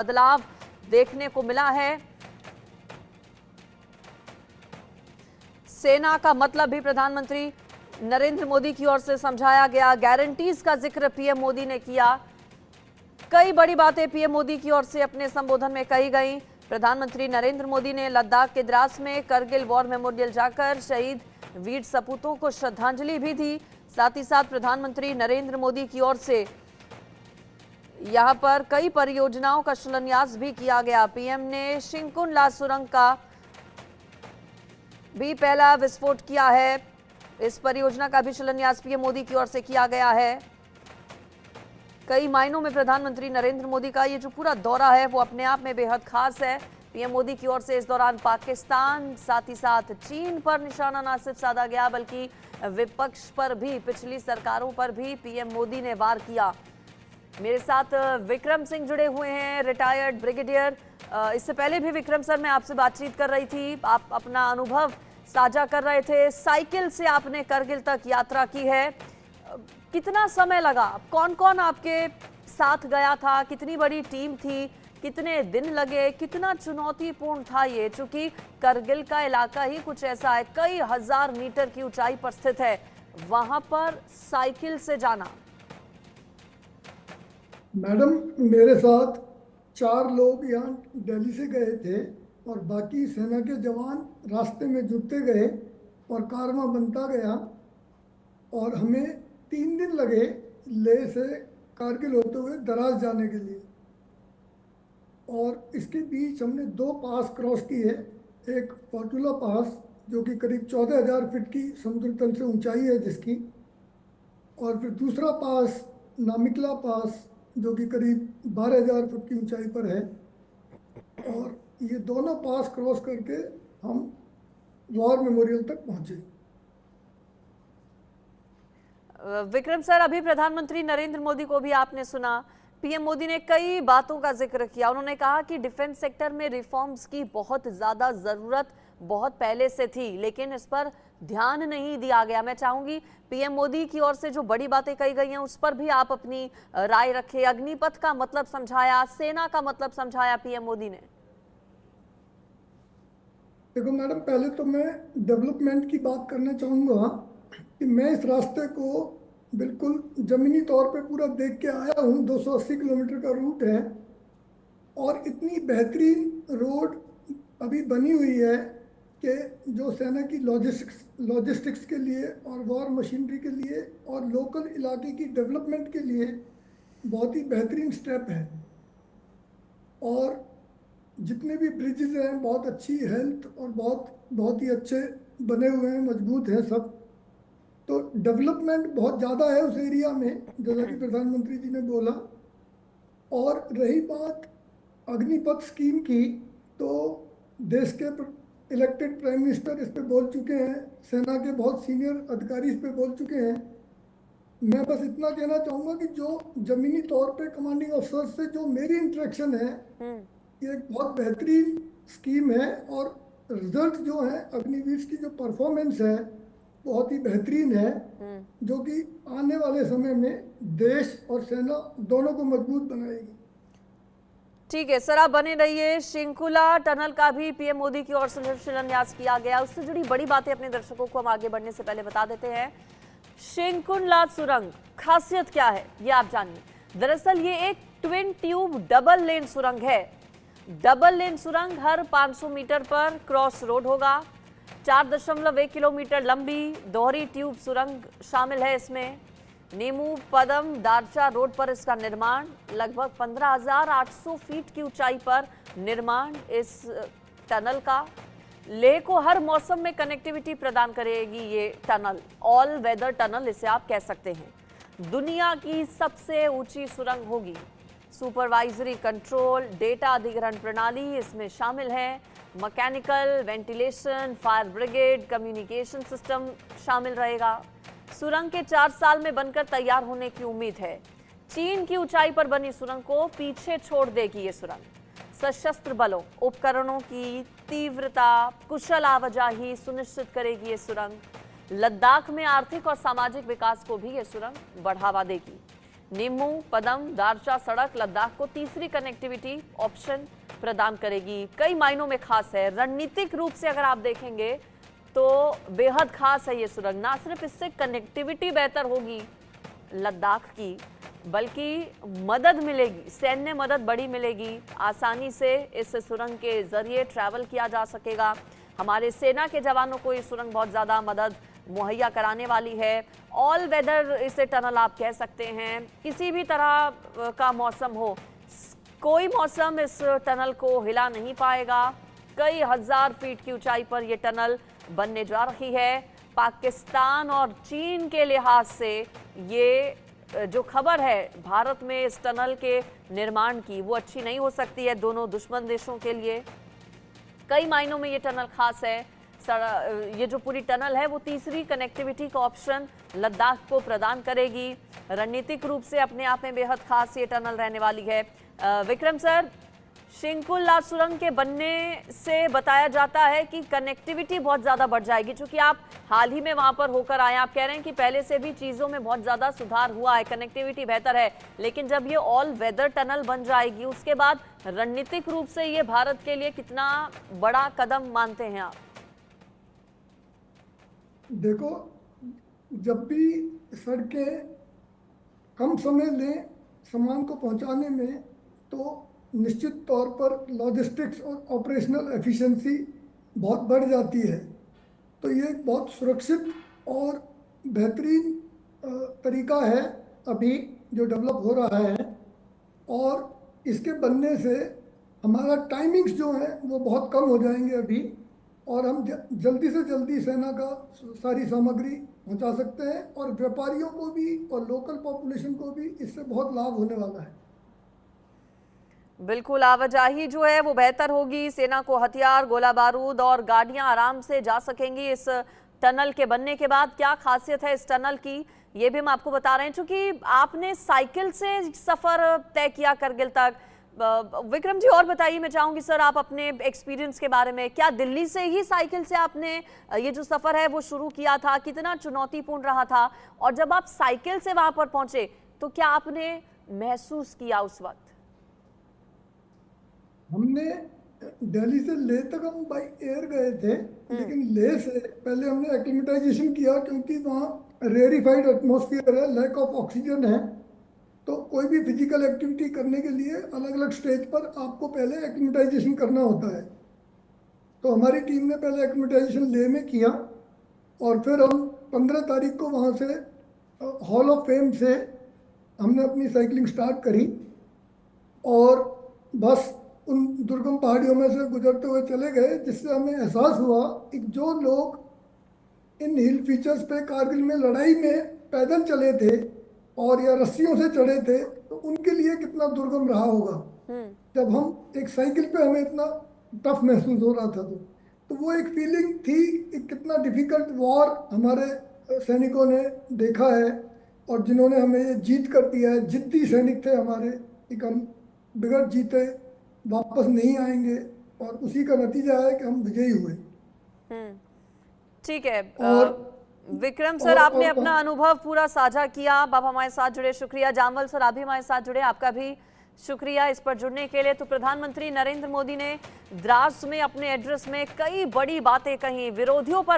बदलाव देखने को मिला है। सेना का मतलब भी प्रधानमंत्री नरेंद्र मोदी की ओर से समझाया गया। गारंटीज का जिक्र पीएम मोदी ने किया। कई बड़ी बातें पीएम मोदी की ओर से अपने संबोधन में कही गई। प्रधानमंत्री नरेंद्र मोदी ने लद्दाख के द्रास में करगिल वॉर मेमोरियल जाकर शहीद वीर सपूतों को श्रद्धांजलि भी दी। साथ ही साथ प्रधानमंत्री नरेंद्र मोदी की ओर से यहां पर कई परियोजनाओं का शिलान्यास भी किया गया। पीएम ने शिंकुन ला सुरंग का भी पहला विस्फोट किया है। इस परियोजना का भी शिलान्यास पीएम मोदी की ओर से किया गया है। कई मायनों में प्रधानमंत्री नरेंद्र मोदी का ये जो पूरा दौरा है वो अपने आप में बेहद खास है। पीएम मोदी की ओर से इस दौरान पाकिस्तान साथ ही साथ चीन पर निशाना न सिर्फ साधा गया बल्कि विपक्ष पर भी, पिछली सरकारों पर भी पीएम मोदी ने वार किया। मेरे साथ विक्रम सिंह जुड़े हुए हैं, रिटायर्ड ब्रिगेडियर। इससे पहले भी विक्रम सर मैं आपसे बातचीत कर रही थी, आप अपना अनुभव साझा कर रहे थे। साइकिल से आपने करगिल तक यात्रा की है, कितना समय लगा? कौन कौन आपके साथ गया था? कितनी बड़ी टीम थी? कितने दिन लगे? कितना चुनौतीपूर्ण था ये? चूंकि करगिल का इलाका ही कुछ ऐसा है, कई हजार मीटर की ऊंचाई पर स्थित है, वहां पर साइकिल से जाना। मैडम, मेरे साथ 4 लोग यहाँ दिल्ली से गए थे और बाकी सेना के जवान रास्ते में जुटते गए और कारवां बनता गया और हमें 3 दिन लगे लेह से कारगिल होते हुए दराज जाने के लिए। और इसके बीच हमने 2 पास क्रॉस किए। एक पॉटुला पास जो कि करीब 14,000 फीट की समुद्र तल से ऊंचाई है जिसकी, और फिर दूसरा पास नामिकला पास जो कि करीब 12,000 फुट की ऊंचाई पर है। और ये दोनों पास क्रॉस करके हम वॉर मेमोरियल तक पहुंचे। विक्रम सर, अभी प्रधानमंत्री नरेंद्र मोदी को भी आपने सुना। पीएम मोदी ने कई बातों का जिक्र किया। उन्होंने कहा कि डिफेंस सेक्टर में रिफॉर्म्स की बहुत ज्यादा जरूरत बहुत पहले से थी, लेकिन इस पर ध्यान नहीं दिया गया। मैं चाहूंगी पीएम मोदी की ओर से जो बड़ी बातें कही गई हैं उस पर भी आप अपनी राय रखें। अग्निपथ का मतलब समझाया, सेना का मतलब समझाया पीएम मोदी ने। देखो मैडम, पहले तो मैं डेवलपमेंट की बात करना चाहूँगा कि मैं इस रास्ते को बिल्कुल ज़मीनी तौर पे पूरा देख के आया हूँ। 280 किलोमीटर का रूट है और इतनी बेहतरीन रोड अभी बनी हुई है कि जो सेना की लॉजिस्टिक्स के लिए और वॉर मशीनरी के लिए और लोकल इलाके की डेवलपमेंट के लिए बहुत ही बेहतरीन स्टेप है। और जितने भी ब्रिजेज हैं बहुत अच्छी हेल्थ और बहुत ही अच्छे बने हुए हैं, मजबूत हैं सब। तो डेवलपमेंट बहुत ज़्यादा है उस एरिया में, जैसा कि प्रधानमंत्री जी ने बोला। और रही बात अग्निपथ स्कीम की, तो देश के इलेक्टेड प्राइम मिनिस्टर इस पे बोल चुके हैं, सेना के बहुत सीनियर अधिकारी इस पे बोल चुके हैं। मैं बस इतना कहना चाहूँगा कि जो जमीनी तौर पे कमांडिंग अफसर से जो मेरी इंटरेक्शन है, ये एक बहुत बेहतरीन स्कीम है। और रिजल्ट जो है, अग्निवीर की जो परफॉर्मेंस है बहुत ही बेहतरीन है, जो कि आने वाले समय में देश और सेना दोनों को मजबूत बनाएगी। ठीक है सर, आप बने रहिए। शिंकुला टनल का भी पीएम मोदी की ओर से शिलान्यास किया गया। उससे जुड़ी बड़ी बातें अपने दर्शकों को हम आगे बढ़ने से पहले बता देते हैं। शिंकुला सुरंग खासियत क्या है ये आप जानिए। दरअसल ये एक ट्विन ट्यूब डबल लेन सुरंग है। डबल लेन सुरंग हर 500 मीटर पर क्रॉस रोड होगा। 4.1 किलोमीटर लंबी दोहरी ट्यूब सुरंग शामिल है इसमें। नीमू पदम दारचा रोड पर इसका निर्माण, लगभग 15,800 फीट की ऊंचाई पर निर्माण इस टनल का। लेह को हर मौसम में कनेक्टिविटी प्रदान करेगी ये टनल। ऑल वेदर टनल इसे आप कह सकते हैं। दुनिया की सबसे ऊंची सुरंग होगी। सुपरवाइजरी कंट्रोल, डेटा अधिग्रहण प्रणाली इसमें शामिल है। Mechanical, ventilation, fire brigade, communication system शामिल रहेगा। सुरंग के 4 साल में बनकर तैयार होने की उम्मीद है। चीन की ऊंचाई पर बनी सुरंग को पीछे छोड़ देगी ये सुरंग। सशस्त्र बलों, उपकरणों की तीव्रता, कुशल आवाजाही सुनिश्चित करेगी ये सुरंग। लद्दाख में आर्थिक और सामाजिक विकास को भी ये सुरंग बढ़ावा देगी। निम्मू पदम दारचा सड़क लद्दाख को तीसरी कनेक्टिविटी ऑप्शन प्रदान करेगी। कई मायनों में खास है, रणनीतिक रूप से अगर आप देखेंगे तो बेहद खास है ये सुरंग। ना सिर्फ इससे कनेक्टिविटी बेहतर होगी लद्दाख की, बल्कि मदद मिलेगी, सैन्य मदद बड़ी मिलेगी। आसानी से इस सुरंग के जरिए ट्रैवल किया जा सकेगा। हमारे सेना के जवानों को ये सुरंग बहुत ज़्यादा मदद मुहैया कराने वाली है। ऑल वेदर इसे टनल आप कह सकते हैं। किसी भी तरह का मौसम हो, कोई मौसम इस टनल को हिला नहीं पाएगा। कई हजार फीट की ऊंचाई पर यह टनल बनने जा रही है। पाकिस्तान और चीन के लिहाज से ये जो खबर है भारत में इस टनल के निर्माण की, वो अच्छी नहीं हो सकती है दोनों दुश्मन देशों के लिए। कई मायनों में ये टनल खास है। ये जो पूरी टनल है वो तीसरी कनेक्टिविटी का ऑप्शन लद्दाख को प्रदान करेगी। रणनीतिक रूप से अपने आप में बेहद खास ये टनल रहने वाली है। विक्रम सर, शिंकुला सुरंग के बनने से बताया जाता है कि कनेक्टिविटी बहुत ज़्यादा बढ़ जाएगी। चूंकि आप हाल ही में वहां पर होकर आए, आप कह रहे हैं कि पहले से भी चीज़ों में बहुत ज़्यादा सुधार हुआ है, कनेक्टिविटी बेहतर है। लेकिन जब ये ऑल वेदर टनल बन जाएगी उसके बाद रणनीतिक रूप से ये भारत के लिए कितना बड़ा कदम मानते हैं आप? देखो, जब भी सड़कें कम समय लें सामान को पहुंचाने में, तो निश्चित तौर पर लॉजिस्टिक्स और ऑपरेशनल एफिशिएंसी बहुत बढ़ जाती है। तो ये एक बहुत सुरक्षित और बेहतरीन तरीका है अभी जो डेवलप हो रहा है। और इसके बनने से हमारा टाइमिंग्स जो है वो बहुत कम हो जाएंगे अभी, और हम जल्दी से जल्दी सेना का सारी सामग्री पहुंचा सकते हैं। और व्यापारियों को भी और लोकल पॉपुलेशन को भी इससे बहुत लाभ होने वाला है। बिल्कुल, आवाजाही जो है वो बेहतर होगी। सेना को हथियार, गोला बारूद और गाड़ियां आराम से जा सकेंगी इस टनल के बनने के बाद। क्या खासियत है इस टनल की, ये भी हम आपको बता रहे हैं। चूंकि आपने साइकिल से सफर तय किया करगिल तक, विक्रम जी और बताइए, मैं चाहूंगी सर आप अपने एक्सपीरियंस के बारे में। क्या दिल्ली से ही साइकिल से आपने ये जो सफर है वो शुरू किया था? कितना चुनौतीपूर्ण रहा था? और जब आप साइकिल से वहां पर पहुंचे तो क्या आपने महसूस किया उस वक्त? हमने दिल्ली से लेह तक हम बाई एयर गए थे, लेकिन लेह से पहले हमने एक्लिमेटाइजेशन किया, क्योंकि वहाँ रेरिफाइड एटमॉस्फेयर है, लैक ऑफ ऑक्सीजन है। तो कोई भी फिजिकल एक्टिविटी करने के लिए अलग अलग स्टेज पर आपको पहले एक्लिमेटाइजेशन करना होता है। तो हमारी टीम ने पहले एक्लिमेटाइजेशन लेह में किया, और फिर हम 15 तारीख को वहाँ से हॉल ऑफ फेम से हमने अपनी साइकिलिंग स्टार्ट करी। और बस उन दुर्गम पहाड़ियों में से गुजरते हुए चले गए, जिससे हमें एहसास हुआ कि जो लोग इन हिल फीचर्स पे कारगिल में लड़ाई में पैदल चले थे और या रस्सियों से चढ़े थे, तो उनके लिए कितना दुर्गम रहा होगा। जब हम एक साइकिल पे हमें इतना टफ महसूस हो रहा था, तो वो एक फीलिंग थी कि कितना डिफिकल्ट वॉर हमारे सैनिकों ने देखा है, और जिन्होंने हमें ये जीत कर दिया है। जिद्दी सैनिक थे हमारे, कि हम बिगड़ जीते, वापस नहीं आएंगे, और उसी का नतीजा है कि हम विजयी हुए। ठीक है। और विक्रम सर, आपने अपना अनुभव पूरा साझा किया, आप हमारे साथ जुड़े, शुक्रिया। जामवल सर, आप भी हमारे साथ जुड़े, आपका भी शुक्रिया इस पर जुड़ने के लिए। तो प्रधानमंत्री नरेंद्र मोदी ने द्रास में अपने एड्रेस में कई बड़ी बातें कही, विरोधियों पर